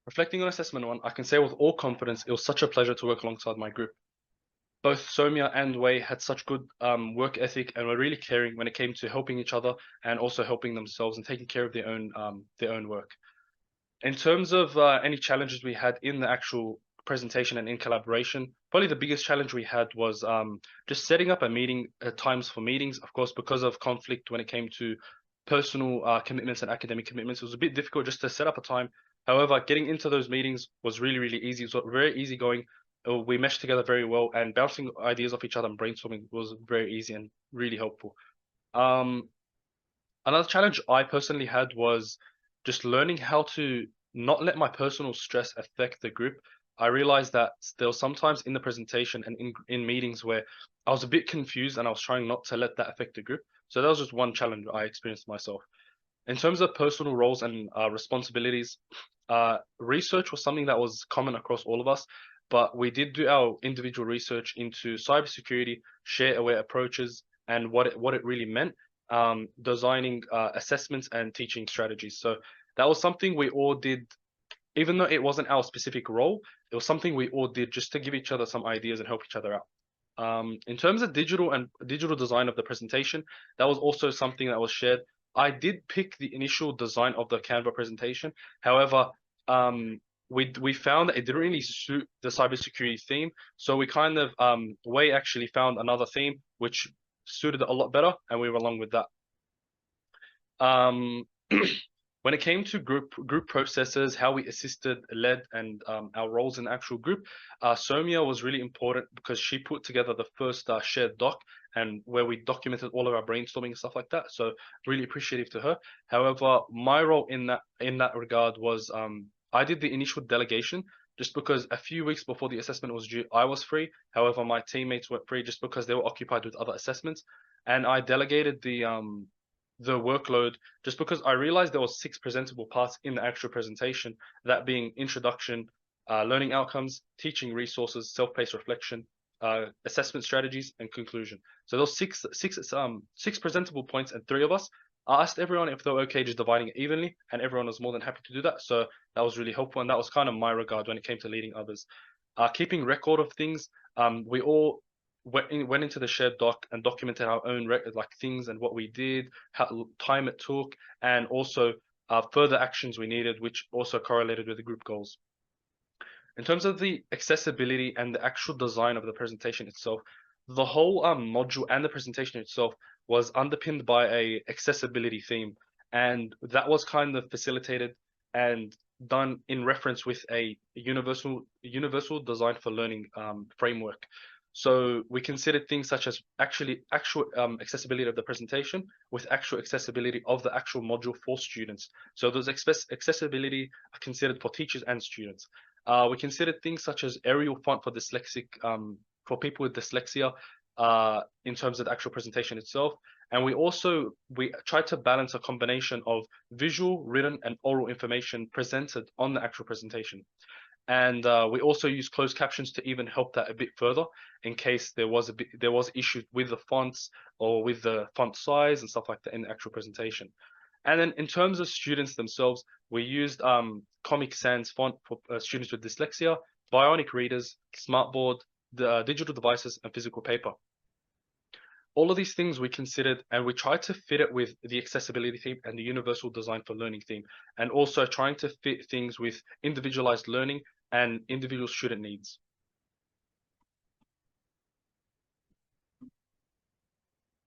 Reflecting on assessment one, I can say with all confidence, it was such a pleasure to work alongside my group. Both Somia and Wei had such good work ethic and were really caring when it came to helping each other and also helping themselves and taking care of their own work. In terms of any challenges we had in the actual presentation and in collaboration, probably the biggest challenge we had was just setting up a meeting times for meetings. Of course, because of conflict when it came to personal commitments and academic commitments, it was a bit difficult just to set up a time. However, getting into those meetings was really, really easy. It was very easygoing. We meshed together very well, and bouncing ideas off each other and brainstorming was very easy and really helpful. Um, Another challenge I personally had was just learning how to not let my personal stress affect the group. I realized that there was sometimes in the presentation and in meetings where I was a bit confused and I was trying not to let that affect the group. So that was just one challenge I experienced myself. In terms of personal roles and responsibilities, research was something that was common across all of us, but we did do our individual research into cybersecurity, share aware approaches, and what it really meant, designing assessments and teaching strategies. So that was something we all did, even though it wasn't our specific role, it was something we all did just to give each other some ideas and help each other out. In terms of digital design of the presentation, that was also something that was shared. I did pick the initial design of the Canva presentation. However, we found that it didn't really suit the cybersecurity theme. So we kind of Wei actually found another theme which suited it a lot better, and we were along with that. Um, when it came to group processes, how we assisted, led, and our roles in the actual group, Somia was really important because she put together the first shared doc and where we documented all of our brainstorming and stuff like that. So really appreciative to her. However, my role in that regard was I did the initial delegation just because a few weeks before the assessment was due, I was free. However, my teammates weren't free just because they were occupied with other assessments, and I delegated the workload just because I realized there was 6 presentable parts in the actual presentation, that being introduction, learning outcomes, teaching resources, self-paced reflection, assessment strategies, and conclusion. So those six presentable points, and 3 of us. I asked everyone if they were okay just dividing it evenly, and everyone was more than happy to do that. So that was really helpful, and that was kind of my regard when it came to leading others. Keeping record of things, we all went into the shared doc and documented our own like things and what we did, how time it took, and also further actions we needed, which also correlated with the group goals. In terms of the accessibility and the actual design of the presentation itself, the whole module and the presentation itself was underpinned by a accessibility theme, and that was kind of facilitated and done in reference with a universal design for learning framework. So we considered things such as actual accessibility of the presentation with actual accessibility of the actual module for students. So those accessibility are considered for teachers and students. We considered things such as Arial font for dyslexic, for people with dyslexia, in terms of the actual presentation itself. And we tried to balance a combination of visual, written, and oral information presented on the actual presentation. And we also use closed captions to even help that a bit further in case there was issues with the fonts or with the font size and stuff like that in the actual presentation. And then in terms of students themselves, we used Comic Sans font for students with dyslexia, bionic readers, smartboard, the digital devices, and physical paper. All of these things we considered, and we tried to fit it with the accessibility theme and the universal design for learning theme, and also trying to fit things with individualized learning and individual student needs.